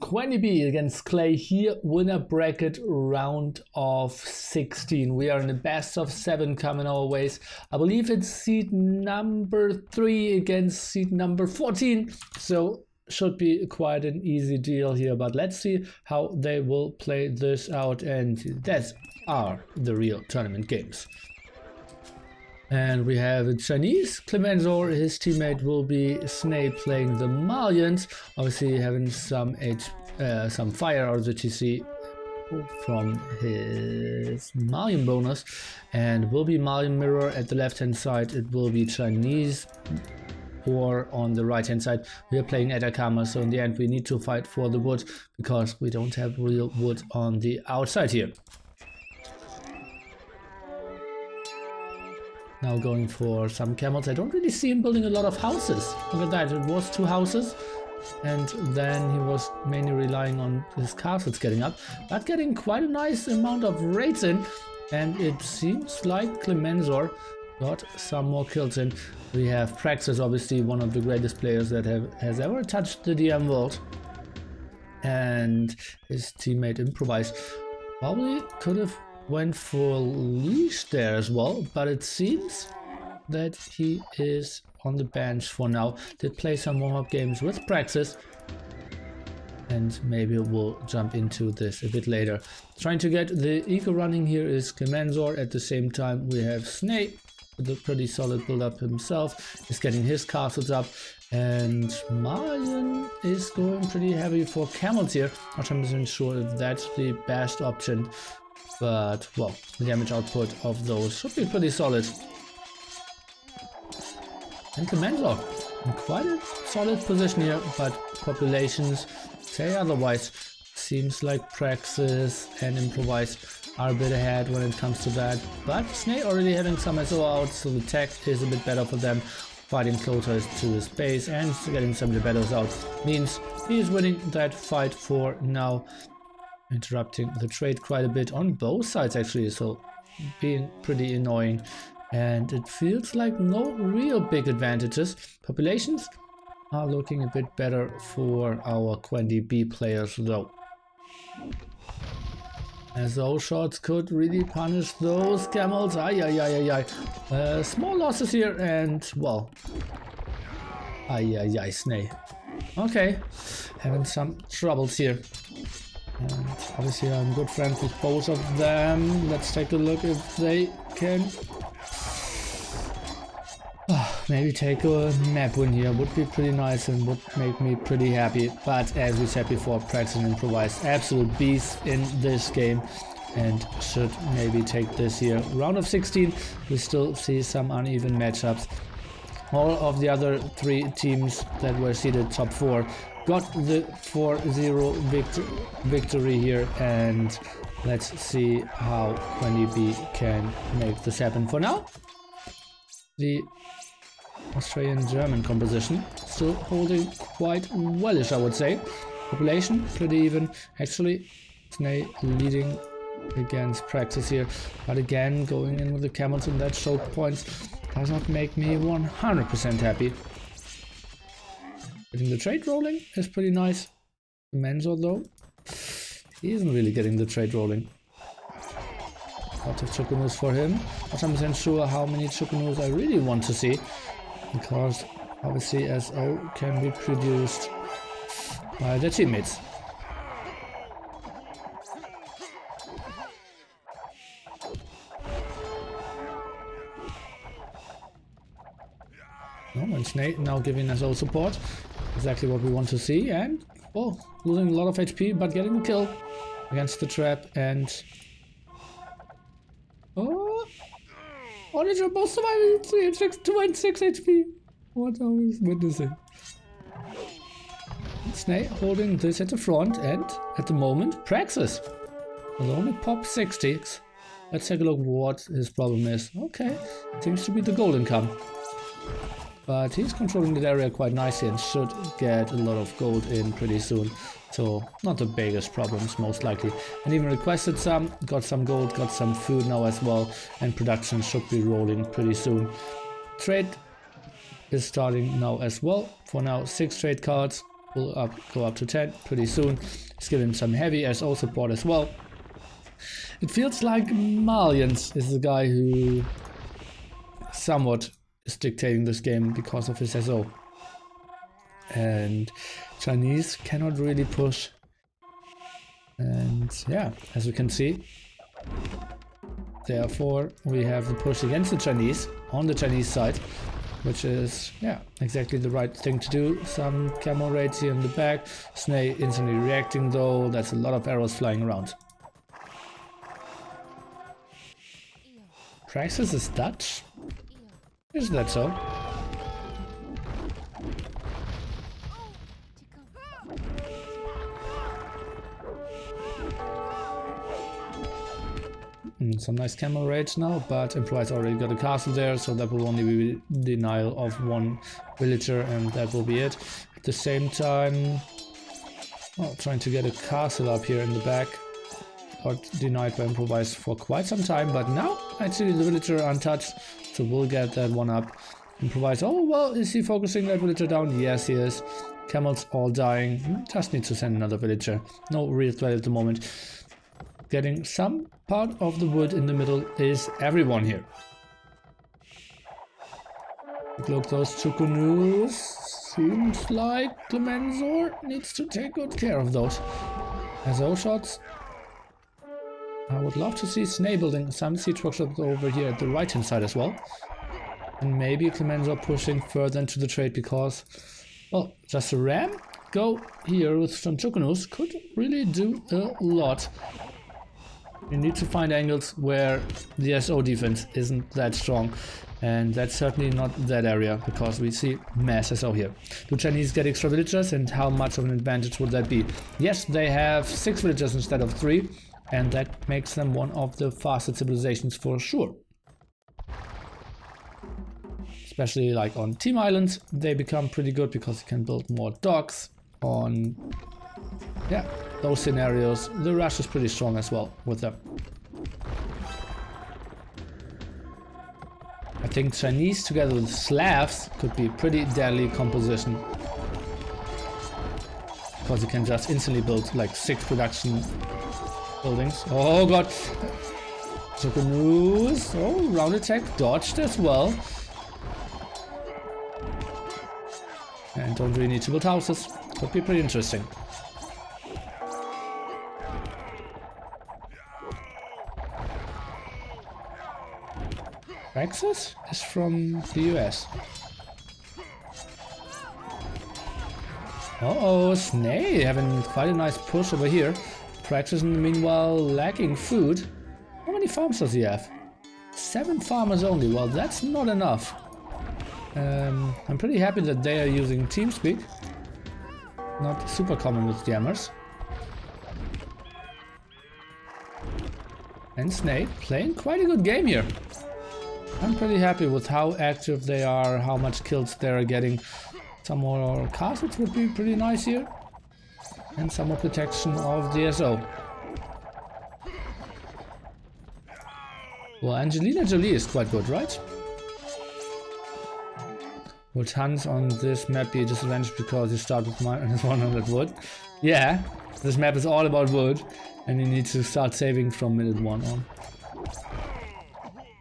QueNdi B against Cley here, winner bracket round of 16. We are in the best of 7 coming our ways. I believe it's seed number 3 against seed number 14. So should be quite an easy deal here, but let's see how they will play this out, and that are the real tournament games. And we have a Chinese, Clementor, his teammate will be Snake playing the Malians, obviously having some fire out of the TC from his Malian bonus, and will be Malian mirror at the left hand side, it will be Chinese or on the right hand side. We are playing Atacama, so in the end we need to fight for the wood because we don't have real wood on the outside here. Now going for some camels. I don't really see him building a lot of houses. Look at that, it was 2 houses and then he was mainly relying on his castles getting up, but getting quite a nice amount of raids in, and it seems like Clementor got some more kills in. We have Praxes, obviously one of the greatest players that has ever touched the DM world, and his teammate improvised. Probably could have went for Leash there as well, but it seems that he is on the bench for now. Did play some warm-up games with Praxes, and maybe we'll jump into this a bit later. Trying to get the eco running here is Clementor. At the same time we have Snake with a pretty solid build up himself, is getting his castles up, and Malian is going pretty heavy for camels here. Not 100% sure if that's the best option, but well, the damage output of those should be pretty solid. And Clementor in quite a solid position here, but populations say otherwise. Seems like Praxes and Improvise are a bit ahead when it comes to that, but Snake already having some SO out, so the tech is a bit better for them. Fighting closer to his base and getting some Libedos out means he is winning that fight for now. Interrupting the trade quite a bit on both sides actually, so being pretty annoying, and it feels like no real big advantages. Populations are looking a bit better for our QueNdi B players though, as those shots could really punish those camels. Small losses here, and well, Snake. Okay, having some troubles here. And obviously I'm good friends with both of them. Let's take a look if they can maybe take a map win here. Would be pretty nice and would make me pretty happy. But as we said before, Praxes and Improvise, absolute beasts in this game, and should maybe take this here. Round of 16, we still see some uneven matchups. All of the other 3 teams that were seeded top 4 got the 4-0 victory here, and let's see how QueNdi B can make this happen. For now, the Australian-German composition still holding quite wellish, I would say. Population pretty even actually. Snake leading against Praxes here, but again going in with the camels and that choke points does not make me 100% happy. Getting the trade rolling is pretty nice. Mentor though, he isn't really getting the trade rolling. Lots of Chukunus for him. Not 100% sure how many Chukunus I really want to see, because obviously SO can be produced by their teammates. And Snake now giving us all support, exactly what we want to see, and well, losing a lot of HP but getting the kill against the trap. And did you both survive? 3 and 6, 2 and 6 HP. What are we witnessing? Snake holding this at the front, and at the moment Praxes will only pop 60s. Let's take a look what his problem is. Okay, seems to be the golden come. But he's controlling that area quite nicely and should get a lot of gold in pretty soon. So not the biggest problems most likely. And even requested some, got some gold, got some food now as well. And production should be rolling pretty soon. Trade is starting now as well. For now 6 trade cards. will go up to 10 pretty soon. He's giving some heavy SO support as well. It feels like Malians is the guy who somewhat is dictating this game because of his SO. And Chinese cannot really push. And yeah, as we can see, therefore we have the push against the Chinese on the Chinese side, which is, yeah, exactly the right thing to do. Some camo raids here in the back. Snake instantly reacting though. That's a lot of arrows flying around. Praxes is Dutch? Is that so? Some nice camo raids now, but Improvise already got a castle there, so that will only be denial of one villager, and that will be it. At the same time, well, trying to get a castle up here in the back. Got denied by Improvise for quite some time, but now actually the villager untouched, so we'll get that one up. Improvise, oh well, is he focusing that villager down? Yes, he is. Camels all dying, just need to send another villager. No real threat at the moment. Getting some part of the wood in the middle is everyone here. Look, those two canoes. Seems like Clemenzor needs to take good care of those. SO shots. I would love to see Snake building some siege workshops over here at the right hand side as well. And maybe Clemenzor pushing further into the trade because, well, just a ram go here with some canoes could really do a lot. You need to find angles where the SO defense isn't that strong, and that's certainly not that area because we see mass SO here. Do Chinese get extra villagers, and how much of an advantage would that be? Yes, they have 6 villagers instead of 3, and that makes them one of the fastest civilizations for sure. Especially like on Team Islands, they become pretty good because you can build more docks. On those scenarios, the rush is pretty strong as well with them. I think Chinese together with Slavs could be pretty deadly composition. Because you can just instantly build like 6 production buildings. Oh god! Canoes. Oh, round attack dodged as well. And don't really need to build houses. Could be pretty interesting. Praxes is from the US. Uh-oh, Snake having quite a nice push over here. Praxes in the meanwhile lacking food. How many farms does he have? 7 farmers only. Well, that's not enough. I'm pretty happy that they are using TeamSpeak. Not super common with jammers. And Snake playing quite a good game here. I'm pretty happy with how active they are, how much kills they're getting. Some more castles would be pretty nice here. And some more protection of the SO. Well, Angelina Jolie is quite good, right? Would Hans on this map be a disadvantage because you start with minus 100 wood? Yeah, this map is all about wood, and you need to start saving from minute 1 on.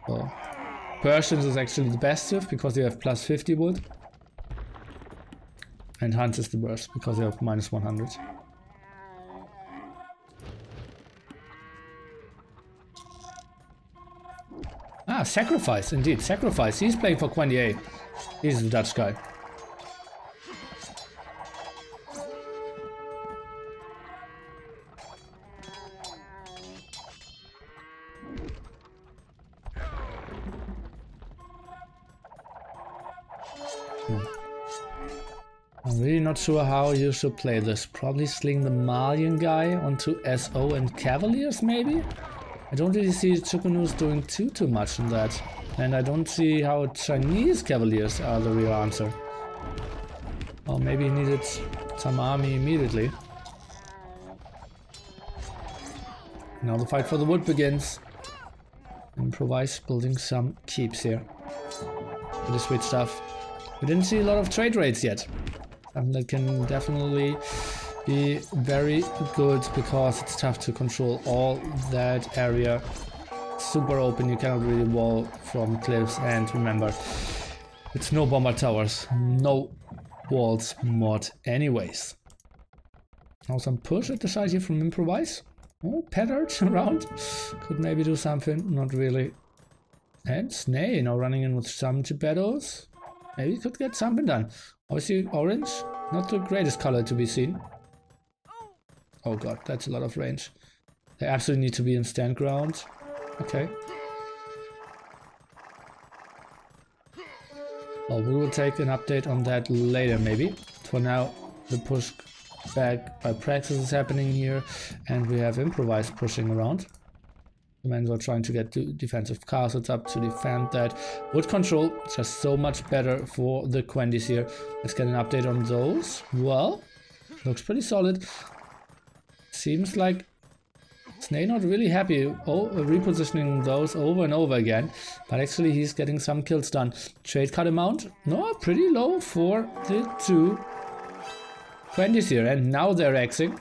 So, Persians is actually the best diff because you have plus 50 wood. And Hans is the worst because you have minus 100. Ah, Sacrifice, indeed, Sacrifice. He's playing for QueNDi B. He's the Dutch guy. I'm really not sure how you should play this. Probably sling the Malian guy onto SO and Cavaliers, maybe? I don't really see Chukunus doing too much in that. And I don't see how Chinese Cavaliers are the real answer. Well, maybe he needed some army immediately. Now the fight for the wood begins. Improvise building some keeps here. Pretty sweet stuff. We didn't see a lot of trade raids yet. And that can definitely be very good because it's tough to control all that area. Super open, you cannot really wall from cliffs, and remember, it's no bomber towers, no walls mod anyways. Now some push at the side here from Improvise. Oh, Petard around. Could maybe do something, not really. And Snay now running in with some Geppettos. Maybe could get something done. Obviously orange, not the greatest color to be seen. Oh god, that's a lot of range. They absolutely need to be in stand ground. Okay. Well, we will take an update on that later maybe. For now, the push back by Praxes is happening here, and we have Improvise pushing around. The men are trying to get defensive castles up to defend that. Wood control, just so much better for the QueNdis here. Let's get an update on those. Well, looks pretty solid. Seems like Snay not really happy repositioning those over and over again, but actually he's getting some kills done. Trade cut amount, no, pretty low for the two QueNdis here, and now they're Xing.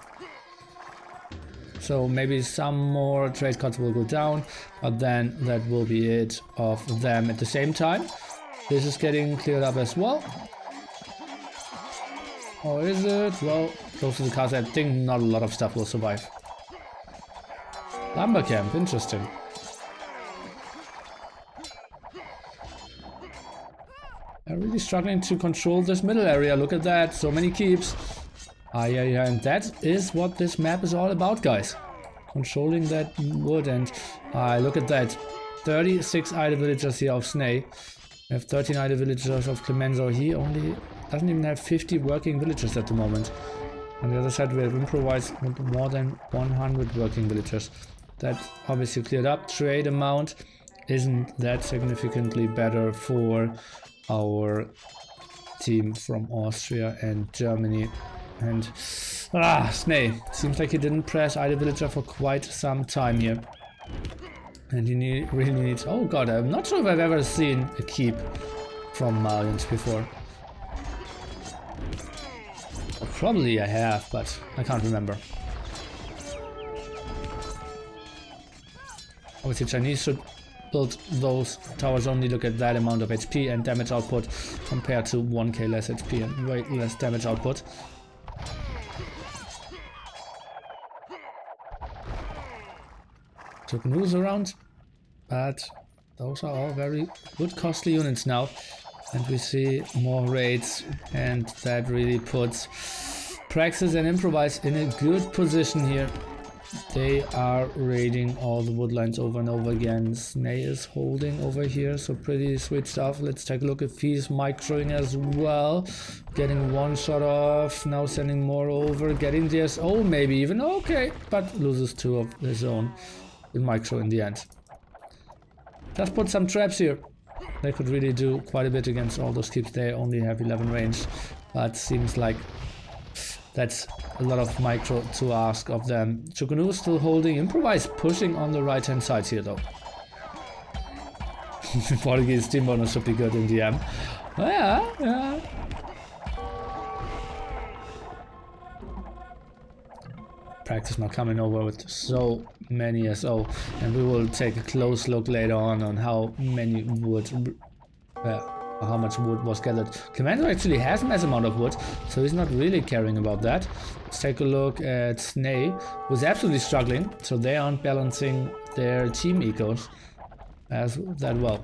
So maybe some more trade cuts will go down, but then that will be it of them at the same time. This is getting cleared up as well. Or is it? Well, close to the castle, I think not a lot of stuff will survive. Lumber camp, interesting. They're really struggling to control this middle area, look at that, so many keeps. Yeah, and that is what this map is all about, guys. Controlling that wood, and look at that. 36 idle villagers here of Snay. We have 13 idle villagers of Clemenzo. He only doesn't even have 50 working villagers at the moment. On the other side, we have Improvise with more than 100 working villagers. That obviously cleared up. Trade amount isn't that significantly better for our team from Austria and Germany. And Snay seems like he didn't press either villager for quite some time here, and he really needs. Oh god, I'm not sure if I've ever seen a keep from Malians before. Or probably I have, but I can't remember. Obviously Chinese should build those towers only. Look at that amount of HP and damage output compared to 1k less HP and way less damage output. Took news around, but those are all very good costly units now, and we see more raids, and that really puts Praxes and Improvise in a good position here. They are raiding all the woodlines over and over again. Snay is holding over here, so pretty sweet stuff. Let's take a look if he's microing as well. Getting one shot off, now sending more over, getting DSO maybe even, okay, but loses two of his own. With micro in the end. Just put some traps here. They could really do quite a bit against all those keeps. They only have 11 range, but seems like that's a lot of micro to ask of them. Chukunu still holding. Improvise pushing on the right hand side here though. Portuguese team bonus should be good in DM. Oh, yeah. Praxes now coming over with so many SO, and we will take a close look later on how many wood, how much wood was gathered. Commander actually has a mass amount of wood, so he's not really caring about that. Let's take a look at Snay, who's absolutely struggling, so they aren't balancing their team ecos as that well.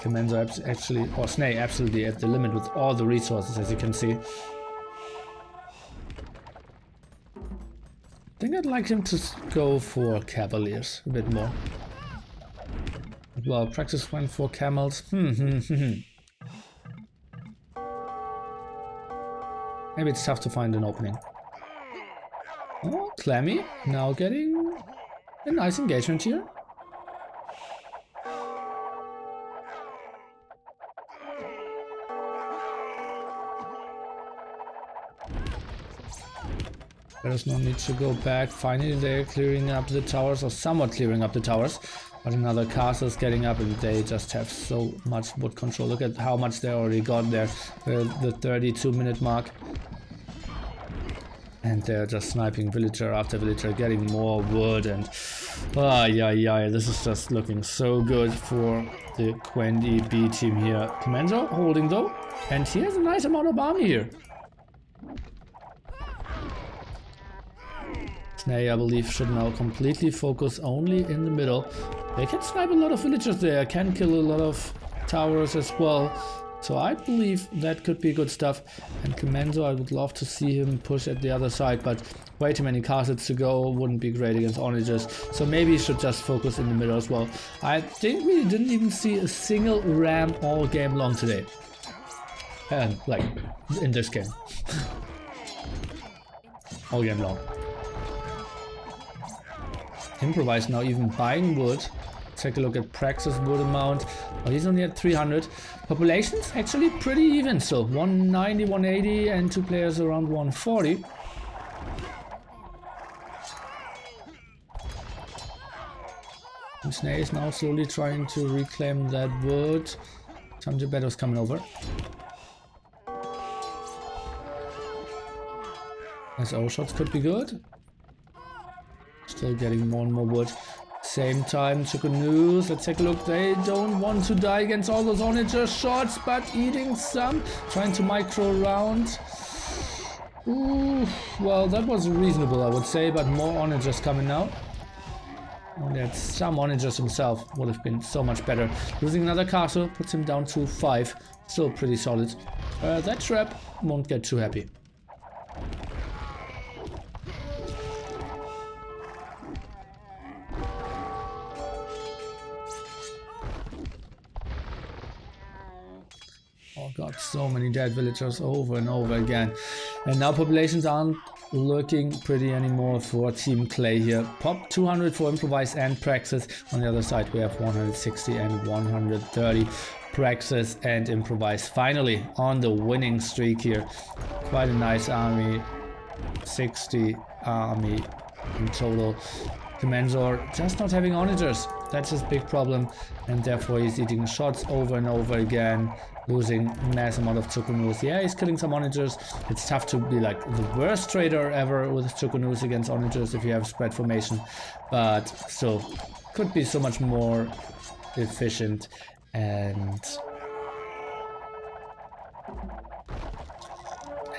Commander actually, or Snay absolutely at the limit with all the resources, as you can see. I think I'd like him to go for Cavaliers a bit more. Well, Praxes went for Camels. Maybe it's tough to find an opening. Oh, Clammy now getting a nice engagement here. There's no need to go back. Finally, they're clearing up the towers, or somewhat clearing up the towers. But another castle's getting up and they just have so much wood control. Look at how much they already got there. The 32-minute mark. And they're just sniping villager after villager, getting more wood, and yeah, this is just looking so good for the QueNDi B team here. Commander holding though, and he has a nice amount of army here. Snay, I believe, should now completely focus only in the middle. They can snipe a lot of villagers there, can kill a lot of towers as well. So I believe that could be good stuff. And Commando, I would love to see him push at the other side, but way too many castles to go, wouldn't be great against onagers. So maybe he should just focus in the middle as well. I think we didn't even see a single ram all game long today. And like, in this game. All game long. Improvise now even buying wood. Take a look at Praxes wood amount. Oh, he's only at 300. Population's actually pretty even still. 190, 180 and two players around 140. And Snay is now slowly trying to reclaim that wood. Some Gebetto's coming over. SO shots could be good. Still getting more and more wood. Same time, Chukunoos, let's take a look. They don't want to die against all those onager shots, but eating some. Trying to micro around. Ooh, well, that was reasonable, I would say, but more onagers coming now. Only had some onagers himself, would have been so much better. Losing another castle puts him down to 5. Still pretty solid. That trap won't get too happy. Oh god, so many dead villagers over and over again. And now populations aren't looking pretty anymore for Team Cley here. Pop 200 for Improvise and Praxes. On the other side we have 160 and 130. Praxes and Improvise finally on the winning streak here. Quite a nice army. 60 army in total. Commander just not having onagers. That's his big problem, and therefore he's eating shots over and over again, losing mass amount of Chukunoos. Yeah, he's killing some onagers. It's tough to be like the worst trader ever with Chukunoos against onagers if you have spread formation, but still could be so much more efficient. And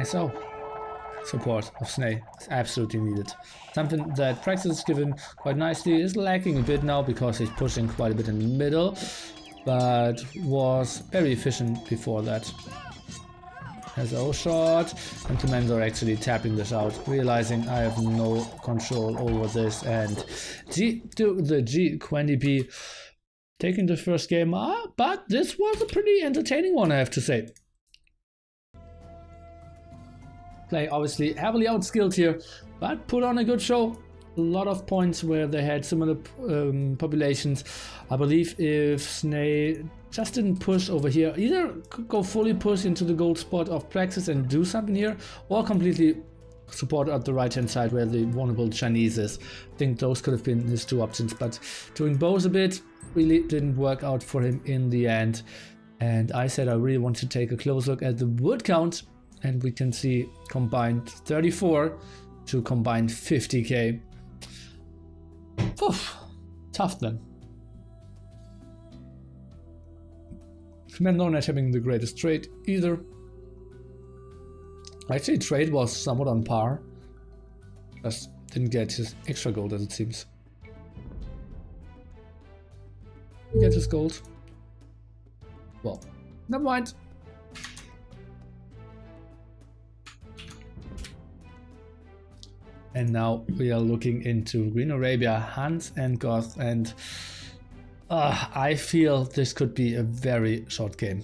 SO support of Snay is absolutely needed. Something that Praxis is given quite nicely, is lacking a bit now because he's pushing quite a bit in the middle, but was very efficient before that. Has a shot, and Commander actually tapping this out, realizing I have no control over this, and QueNDi B taking the first game, but this was a pretty entertaining one, I have to say. Play obviously heavily outskilled here, but put on a good show. A lot of points where they had similar populations. I believe if Snay just didn't push over here, either could go fully push into the gold spot of Praxis and do something here, or completely support at the right hand side where the vulnerable Chinese is. I think those could have been his two options, but doing both a bit really didn't work out for him in the end. And I said I really want to take a close look at the wood count. And we can see combined 34 to combined 50k. Oof, tough then. Commander not having the greatest trade either. Actually, trade was somewhat on par. Just didn't get his extra gold as it seems. He gets his gold. Well, never mind. And now we are looking into Green Arabia, Hans and Goth, and I feel this could be a very short game.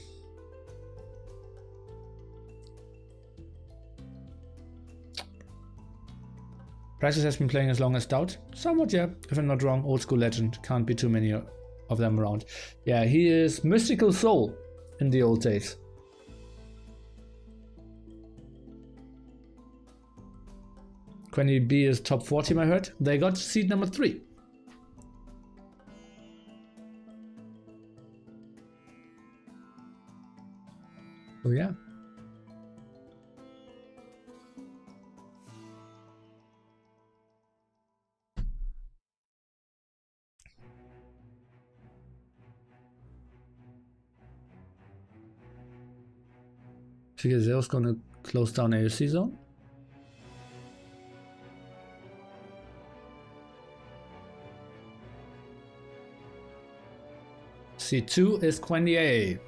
Praxis has been playing as long as Doubt. Somewhat, yeah, if I'm not wrong. Old school legend, can't be too many of them around. Yeah, he is Mystical Soul in the old days. QueNDi B is top 40, I heard. They got seed number 3. So yeah. Zero's gonna close down AOC zone. C2 is QueNDi A.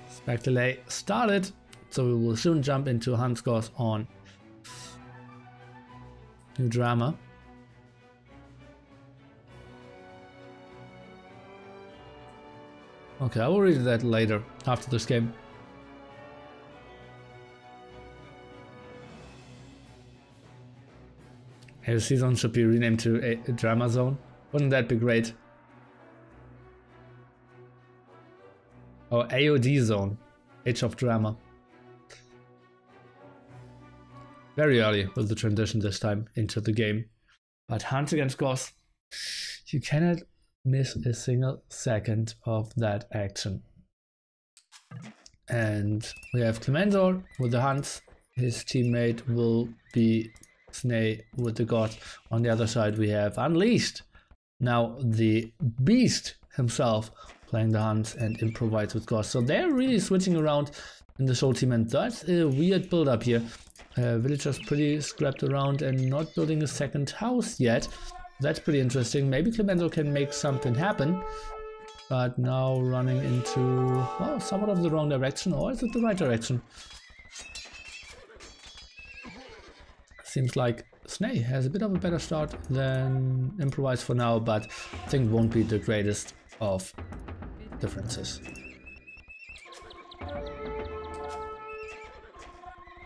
Spec delay started, so we will soon jump into hunt scores on new drama. Okay, I will read that later after this game. AOC zone should be renamed to a drama zone. Wouldn't that be great? Or AOD zone, Age of Drama. Very early with the transition this time into the game. But hunt against Goss, you cannot miss a single second of that action. And we have Clementor with the hunts. His teammate will be Snay with the god. On the other side we have Unleashed. Now the beast himself playing the hunts and improvise with Goss. So they're really switching around in the soul team, and that's a weird build up here. Villagers pretty scrapped around and not building a second house yet. That's pretty interesting. Maybe Clementor can make something happen. But now running into, well, somewhat of the wrong direction, or is it the right direction? Seems like Snay has a bit of a better start than Improvise for now, but I think won't be the greatest of differences.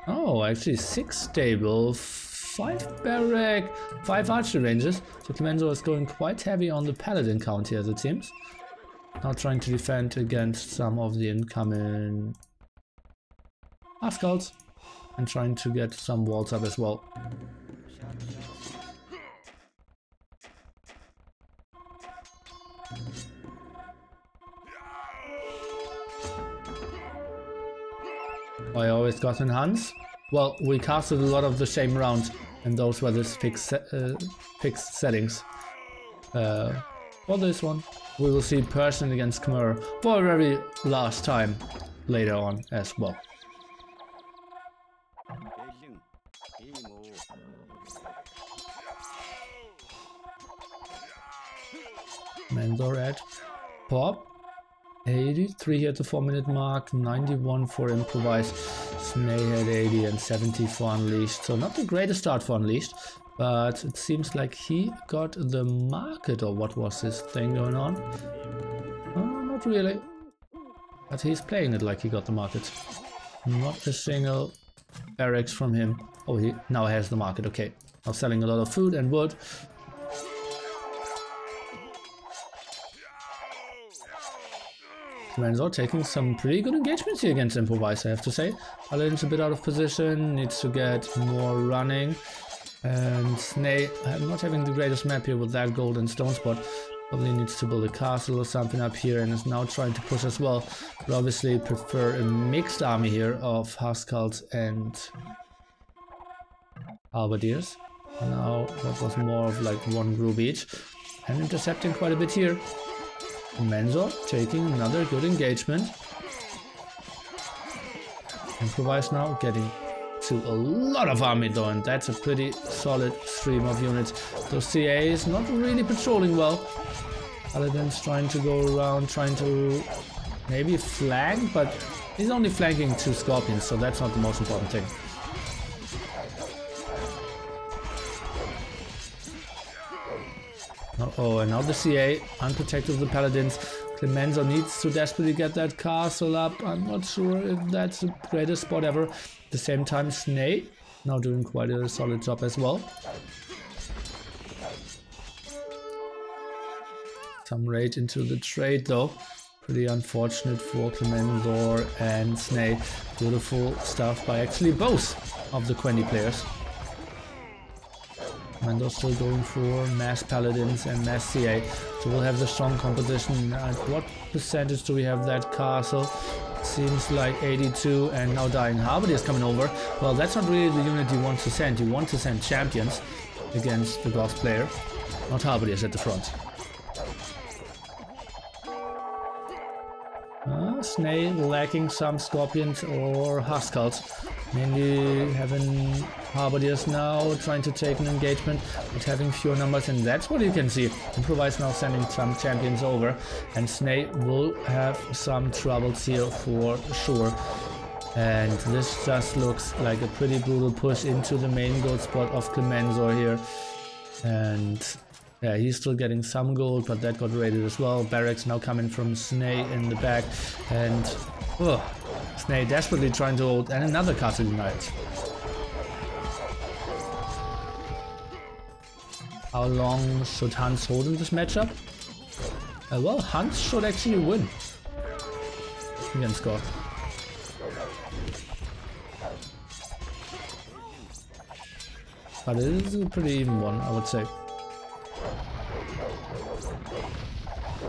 Oh, actually 6 stable, 5 barrack, 5 archery ranges. So Clementor is going quite heavy on the paladin count here, as it seems. Now trying to defend against some of the incoming Ascalds and trying to get some walls up as well. I always got in hunts. Well, we casted a lot of the same rounds, and those were the fixed settings. For this one, we will see Person against Khmer for a very last time later on as well. Mendor at pop. 83 here at the 4-minute mark, 91 for Improvise, Snay had 80 and 70 for Unleashed. So not the greatest start for Unleashed, but it seems like he got the market, or what was this thing going on? Not really, but he's playing it like he got the market. Not a single barracks from him. Oh, he now has the market, okay. Now selling a lot of food and wood. Clementor taking some pretty good engagements here against Improvise, I have to say. Paladin's a bit out of position, needs to get more running. And Snay not having the greatest map here with that golden stone spot. Probably needs to build a castle or something up here, and is now trying to push as well. But obviously prefer a mixed army here of Huskarls and Halberdiers. Now that was more of like one group each. And intercepting quite a bit here. Mensor taking another good engagement. Improvise now getting to a lot of army though, and that's a pretty solid stream of units. Those CAs not really patrolling well. Paladin's trying to go around, trying to maybe flank, but he's only flanking 2 Scorpions, so that's not the most important thing. Oh, and now the CA, unprotected with the Paladins. Clementor needs to desperately get that castle up. I'm not sure if that's the greatest spot ever. At the same time, Snay now doing quite a solid job as well. Some raid into the trade though. Pretty unfortunate for Clemenzor and Snake. Beautiful stuff by actually both of the QueNdi players. Clemenzor still going for mass paladins and mass CA. So we'll have the strong composition. At what percentage do we have that castle? Seems like 82, and now Dying Harvard is coming over. Well, that's not really the unit you want to send. You want to send champions against the Goth player, not Harvarders at the front. Snake lacking some Scorpions or Huskarls. Mainly having Harvarders now trying to take an engagement, but having fewer numbers, and that's what you can see. Improvise now sending some champions over, and Snake will have some troubles here for sure. And this just looks like a pretty brutal push into the main gold spot of Clemenzor here. And yeah, he's still getting some gold, but that got raided as well. Barracks now coming from Snake in the back, and Snake desperately trying to hold, and another castle unite. How long should Hans hold in this matchup? Well, Hans should actually win against Goth. But it is a pretty even one, I would say.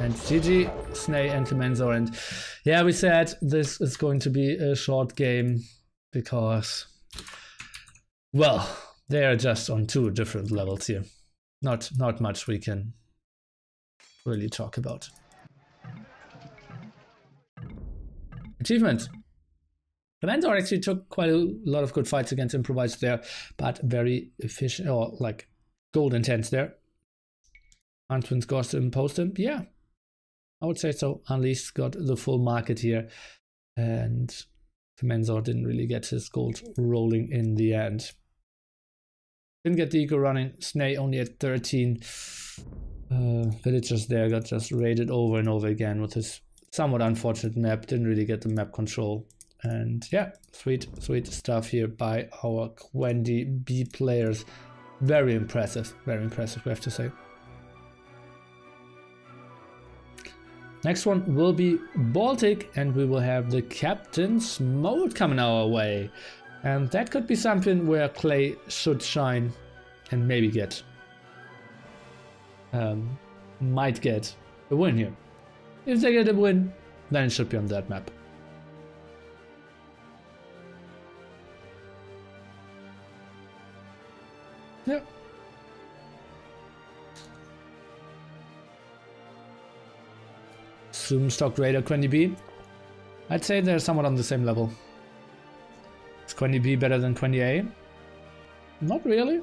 And GG, Snake and Clemenzor, and yeah, we said this is going to be a short game because, well, they are just on two different levels here. Not much we can really talk about. Achievement. Clemenzor actually took quite a lot of good fights against Improvised there, but very efficient, or like gold intense there. Antwin's got to impose him, yeah. I would say so. Unleashed got the full market here, and Clemenzor didn't really get his gold rolling in the end. Didn't get the eco running. Snake only at 13. Villagers there got just raided over and over again with his somewhat unfortunate map. Didn't really get the map control. And yeah, sweet stuff here by our QueNdi B players. Very impressive, we have to say. Next one will be Baltic, and we will have the Captain's Mode coming our way. And that could be something where Cley should shine and maybe might get a win here. If they get a win, then it should be on that map. Yeah. Rubenstock Raider QueNdi B. I'd say they're somewhat on the same level. Is QueNdi B better than QueNdi A? Not really.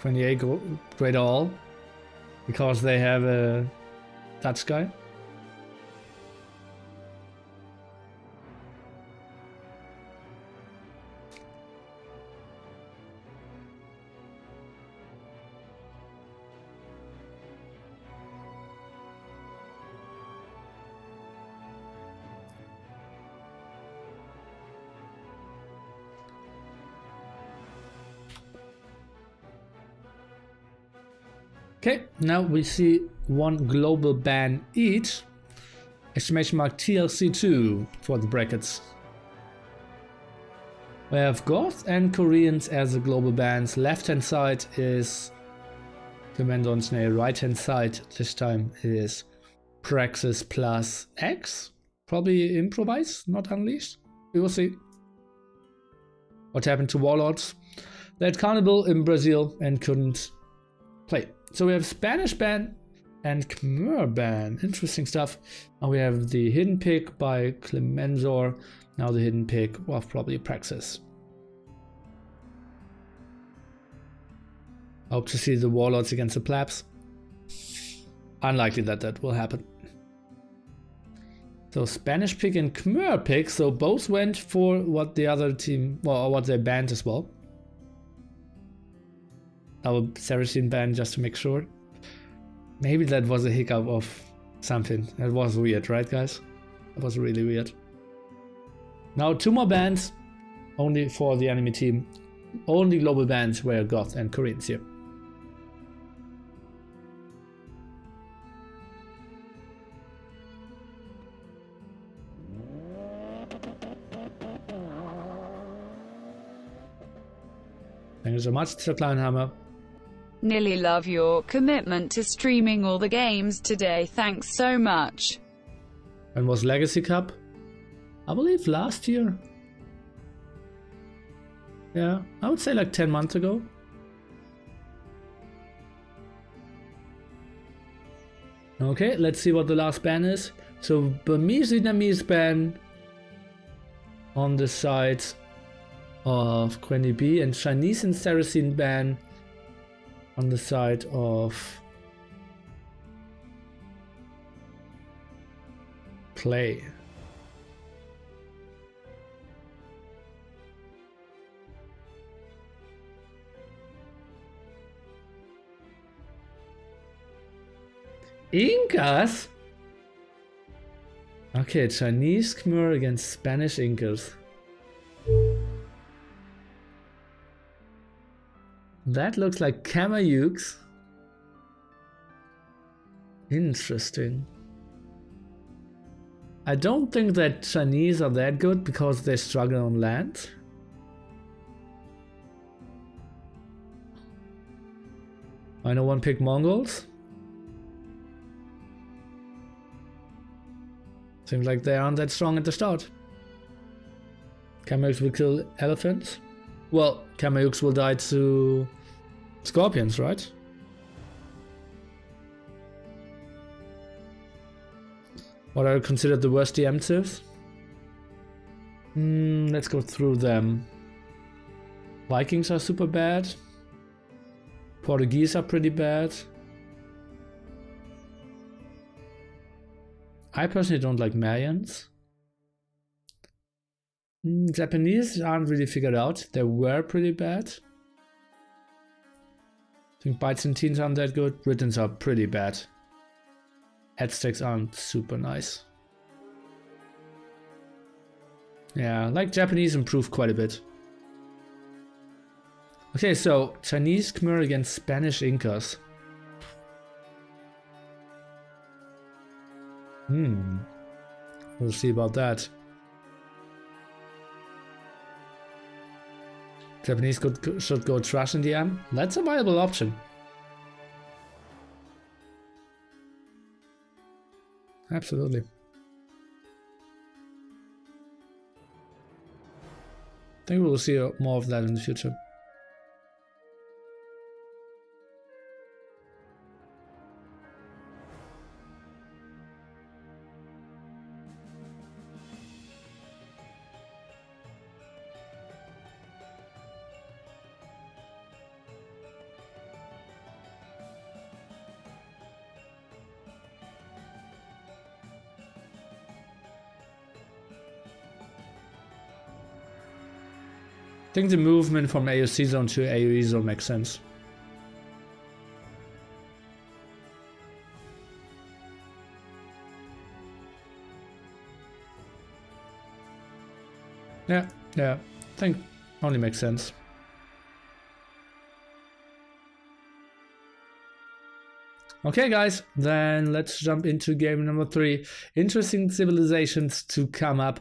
QueNdi A great all because they have a touch guy. Okay, now we see one global ban each. Exclamation mark TLC2 for the brackets. We have Goths and Koreans as the global bans. Left hand side is Clemenzor and Snake. Right hand side this time is Praxes plus X. Probably Improvise, not Unleashed. We will see. What happened to Warlords? They had Carnival in Brazil and couldn't play. So we have Spanish ban and Khmer ban. Interesting stuff. Now we have the hidden pick by Clemenzor. Now the hidden pick of probably Praxes. Hope to see the Warlords against the Plebs. Unlikely that that will happen. So Spanish pick and Khmer pick. So both went for what the other team, well, what they banned as well. Our Saracen ban just to make sure. Maybe that was a hiccup of something. That was weird, right guys? That was really weird. Now 2 more bans, only for the enemy team. Only global bans were Goth and Koreans here. you so much, Mr. Kleinhammer. Nili, love your commitment to streaming all the games today. Thanks so much. When was Legacy Cup? I believe last year. Yeah, I would say like 10 months ago. Okay, let's see what the last ban is. So Burmese Vietnamese ban on the side of QueNDi B, and Chinese and Saracen ban on the side of Cley. Incas? Okay, Chinese Khmer against Spanish Incas. That looks like Kamayuks. Interesting. I don't think that Chinese are that good because they struggle on land. I know one pick Mongols. Seems like they aren't that strong at the start. Kamayuks will kill elephants. Well, Kamayuks will die to scorpions, right? What are considered the worst DM tips? Let's go through them. Vikings are super bad. Portuguese are pretty bad. I personally don't like Mayans. Japanese aren't really figured out. They were pretty bad. I think Byzantines aren't that good. Britons are pretty bad. Aztecs aren't super nice. Yeah, like Japanese improved quite a bit. Okay, so Chinese Khmer against Spanish Incas. We'll see about that. Japanese should go trash in the end. That's a viable option. Absolutely. I think we will see more of that in the future. I think the movement from AOC zone to AOE zone makes sense. Yeah, I think only makes sense. Okay guys, then let's jump into game number 3. Interesting civilizations to come up.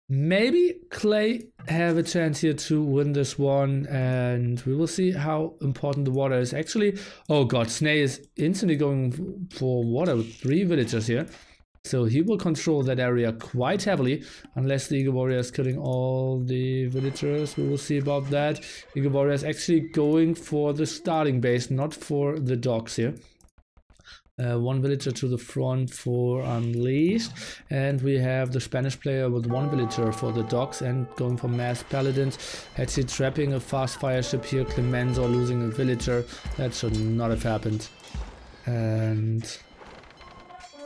Maybe Cley have a chance here to win this one, and we will see how important the water is. Actually, oh god, Snay is instantly going for water with 3 villagers here. So he will control that area quite heavily, unless the Eagle Warrior is killing all the villagers. We will see about that. Eagle Warrior is actually going for the starting base, not for the docks here. 1 villager to the front for Unleashed, and we have the Spanish player with 1 villager for the docks and going for mass paladins. Actually trapping a fast fire ship here. Clemenza losing a villager. That should not have happened. And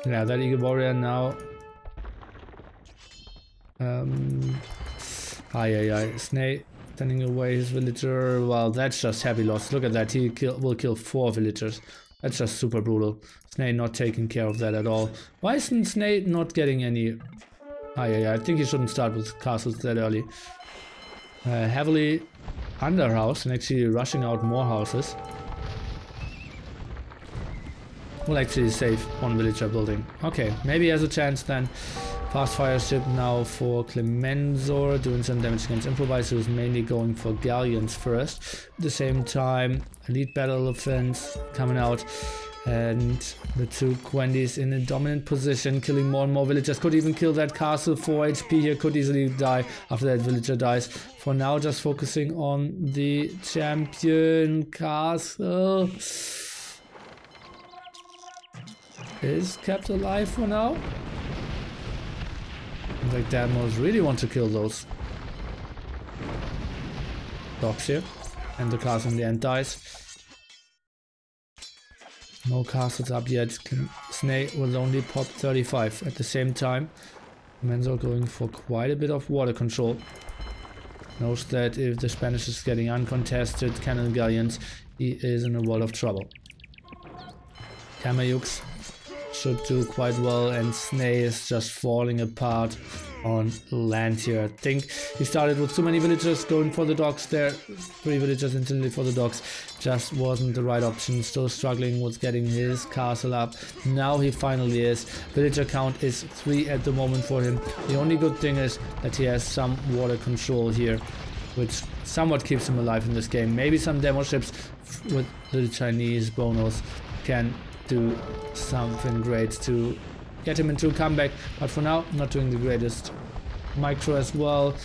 yeah, that Eagle Warrior now. Snake sending away his villager. Well, that's just heavy loss. Look at that. He will kill 4 villagers. That's just super brutal. Snake not taking care of that at all. Why isn't Snake not getting any... I think he shouldn't start with castles that early. Heavily underhoused and actually rushing out more houses. Will actually save 1 villager building. Okay, maybe he has a chance then. Fast fire ship now for Clemensor, doing some damage against Improviser, who's mainly going for Galleons first. At the same time, Elite Battle Elephants coming out, and the two QueNdis in a dominant position, killing more and more villagers. Could even kill that castle. 4 HP here, could easily die after that villager dies. For now, just focusing on the champion castle. Is kept alive for now. Like Demos really want to kill those dogs here, and the castle in the end dies. No castles up yet. Snake will only pop 35 at the same time. Menzo going for quite a bit of water control. Knows that if the Spanish is getting uncontested cannon galleons, he is in a world of trouble. Kamayuks should do quite well, and Snake is just falling apart on land here. I think he started with too many villagers going for the docks there. 3 villagers instantly for the docks. Just wasn't the right option. Still struggling with getting his castle up. Now he finally is. Villager count is 3 at the moment for him. The only good thing is that he has some water control here, which somewhat keeps him alive in this game. Maybe some demo ships with the Chinese bonus can do something great to get him into a comeback, but for now not doing the greatest. Micro as well.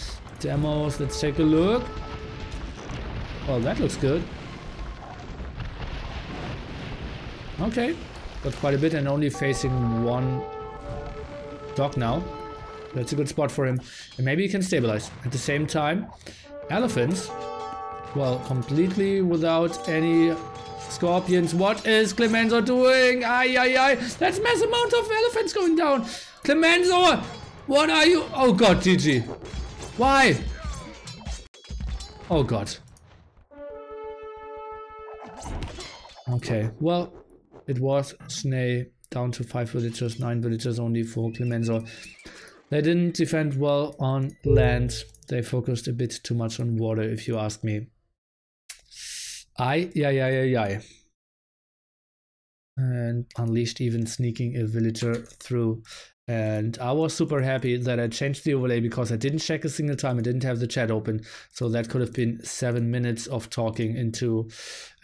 Demos, let's take a look. Well, that looks good. Okay, got quite a bit and only facing 1 dock now. That's a good spot for him, and maybe he can stabilize. At the same time, elephants, well, completely without any scorpions. What is Clemensor doing? Ay, ay, ay. That's mass amount of elephants going down. Clemensor, what are you? Oh god, GG. Why? Oh god. Okay, well, it was Snake down to 5 villagers, 9 villagers only for Clemensor. They didn't defend well on land. They focused a bit too much on water, if you ask me. Aye. And Unleashed even sneaking a villager through. And I was super happy that I changed the overlay because I didn't check a single time. I didn't have the chat open. So that could have been 7 minutes of talking into,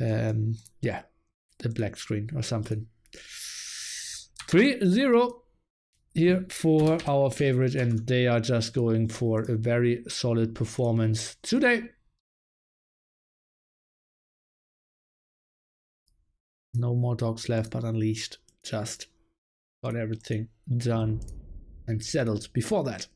yeah, the black screen or something. 3-0 here for our favorite. And they are just going for a very solid performance today. No more dogs left, but Unleashed just got everything done and settled before that.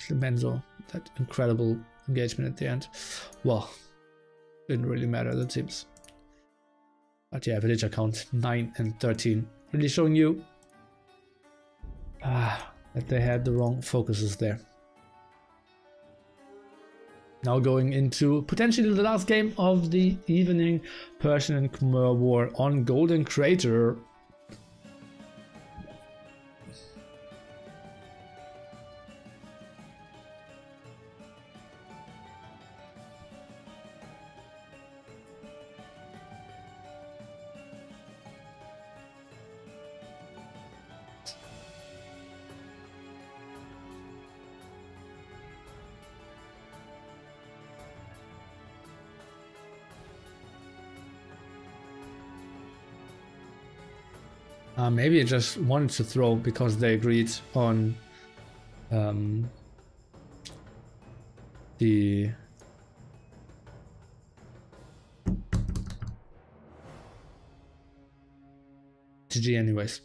Clemensor, that incredible engagement at the end. Well, didn't really matter, that seems. But yeah, villager count 9 and 13. Really showing you that they had the wrong focuses there. Now going into potentially the last game of the evening, Persian and Khmer War on Golden Crater. Maybe I just wanted to throw because they agreed on the GG anyways.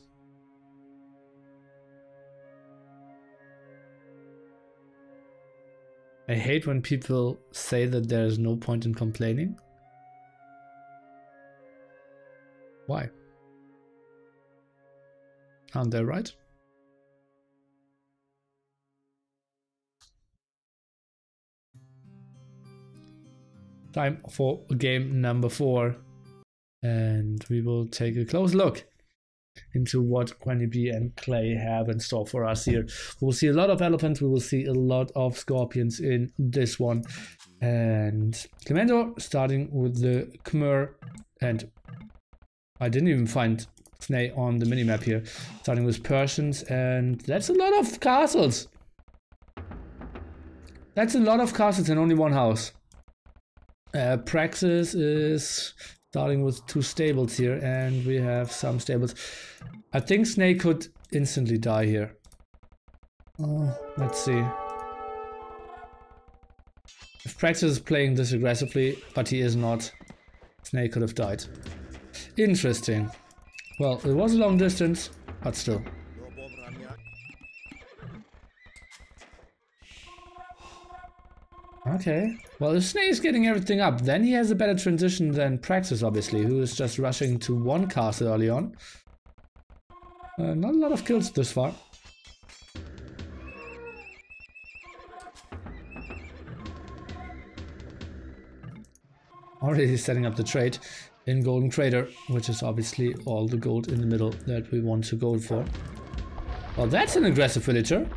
I hate when people say that there's no point in complaining. Why? Aren't they right? Time for game number 4. And we will take a close look into what QueNdi B and Cley have in store for us here. We'll see a lot of elephants, we will see a lot of scorpions in this one. And Commander starting with the Khmer And I didn't even find Snake on the minimap here. Starting with Persians, and that's a lot of castles. That's a lot of castles in only one house. Praxes is starting with 2 stables here, and we have some stables. I think Snake could instantly die here. Let's see. If Praxes is playing this aggressively, but he is not, Snake could have died. Interesting. Well, it was a long distance, but still. Okay. Well, if Snake is getting everything up, then he has a better transition than Praxes, obviously, who is just rushing to 1 castle early on. Not a lot of kills this far. Already setting up the trade in Golden Crater, which is obviously all the gold in the middle that we want to go for. Well, that's an aggressive villager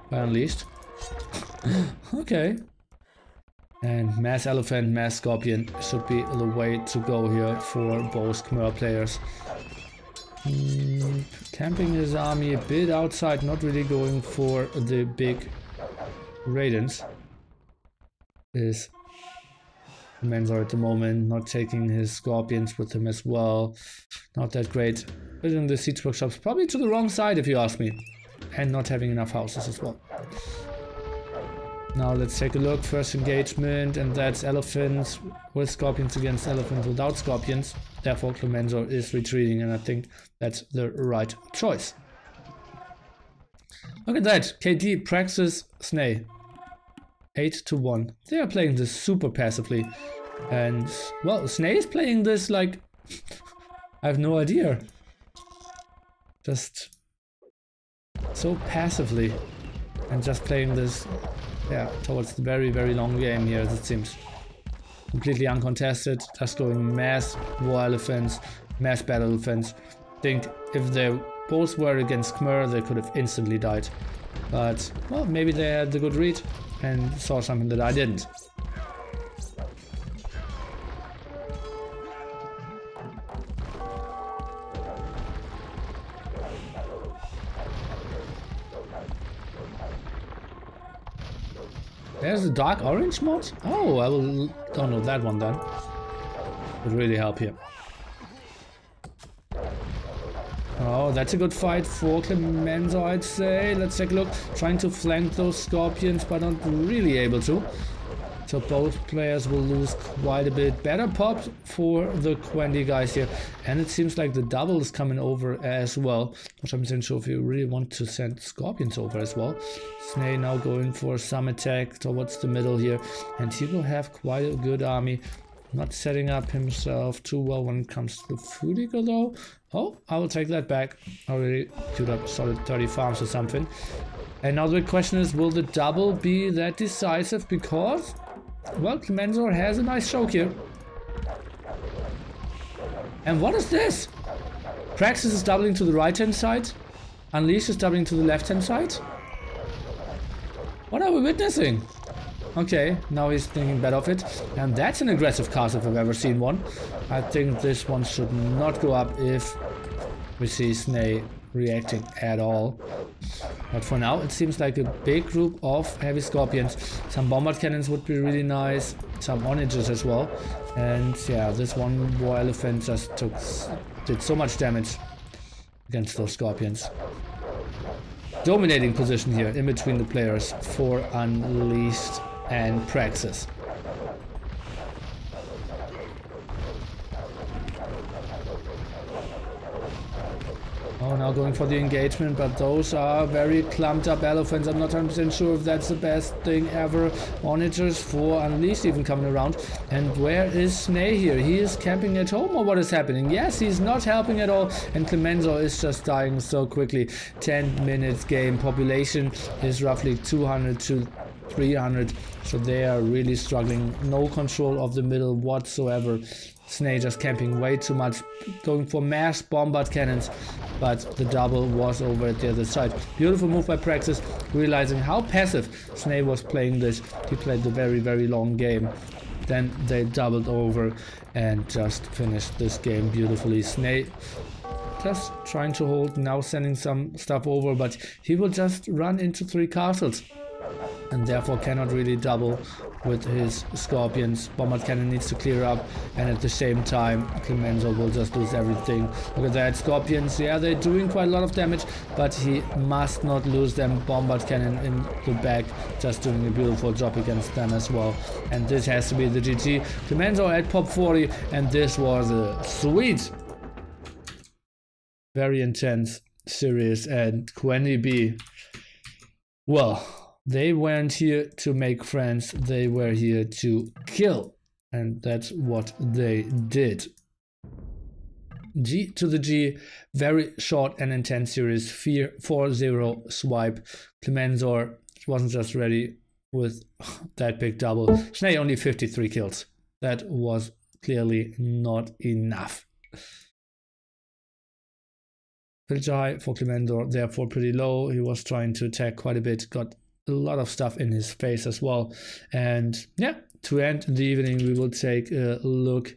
by Unleashed. Okay. And Mass Elephant, Mass Scorpion should be the way to go here for both Khmer players. Camping his army a bit outside, not really going for the big Raidens. Is Menzor at the moment, not taking his Scorpions with him as well. Not that great. Building the siege workshops probably to the wrong side if you ask me. And not having enough houses as well. Now let's take a look. First engagement, and that's elephants with Scorpions against elephants without Scorpions. Therefore Clemenzor is retreating, and I think that's the right choice. Look at that. KD, Praxes, Snay. 8-1. They are playing this super passively. And, well, Snay is playing this like... I have no idea. Just so passively. And just playing this, yeah, towards the very, very long game here, as it seems. Completely uncontested. Just going mass war elephants, mass battle elephants. I think if they both were against Khmer, they could have instantly died. But, well, maybe they had the good read and saw something that I didn't. There's the dark orange mod? Oh, I will download that one then. Would really help here. Oh, that's a good fight for Clemenzor, I'd say. Let's take a look. Trying to flank those Scorpions, but not really able to. So both players will lose quite a bit. Better pop for the QueNDi guys here. And it seems like the double is coming over as well. Which I'm not sure if you really want to send Scorpions over as well. Snay now going for some attack towards the middle here. And he will have quite a good army. Not setting up himself too well when it comes to the food eco though. Oh, I will take that back. Already queued up solid 30 farms or something. And now the question is, will the double be that decisive? Because, well, Clemenzor has a nice choke here. And what is this? Praxes is doubling to the right hand side. Unleash is doubling to the left hand side. What are we witnessing? Okay, now he's thinking better of it. And that's an aggressive cast if I've ever seen one. I think this one should not go up if we see Snay reacting at all. But for now, it seems like a big group of heavy Scorpions. Some bombard cannons would be really nice. Some onagers as well. And yeah, this one war elephant just did so much damage against those Scorpions. Dominating position here in between the players for Unleashed and Praxes. Oh, now going for the engagement, but those are very clumped up elephants. I'm not 100% sure if that's the best thing ever. Onagers for Unleashed even coming around. And where is Snay here? He is camping at home, or what is happening? Yes, he's not helping at all. And Clemenzor is just dying so quickly. 10 minutes game. Population is roughly 200 to 300. So they are really struggling. No control of the middle whatsoever. Snay just camping way too much, going for mass bombard cannons, but the double was over at the other side. Beautiful move by Praxes, realizing how passive Snay was playing this. He played the very, very long game. Then they doubled over and just finished this game beautifully. Snake just trying to hold, now sending some stuff over, but he will just run into 3 castles and therefore cannot really double with his scorpions. Bombard cannon needs to clear up, and at the same time Clemenzo will just lose everything. Look at that, scorpions, yeah, they're doing quite a lot of damage, but he must not lose them. Bombard cannon in the back, just doing a beautiful job against them as well. And this has to be the GG. Clemenzo at pop 40, and this was a sweet, very intense series. And QueNDi B, well, they weren't here to make friends, they were here to kill, and that's what they did. G to the G, very short and intense series, 4-0 swipe. Clemenzo wasn't just ready with that big double. Snake only 53 kills. That was clearly not enough. Pretty high for Clemenzo, therefore pretty low. He was trying to attack quite a bit, got a lot of stuff in his face as well. And yeah, to end the evening we will take a look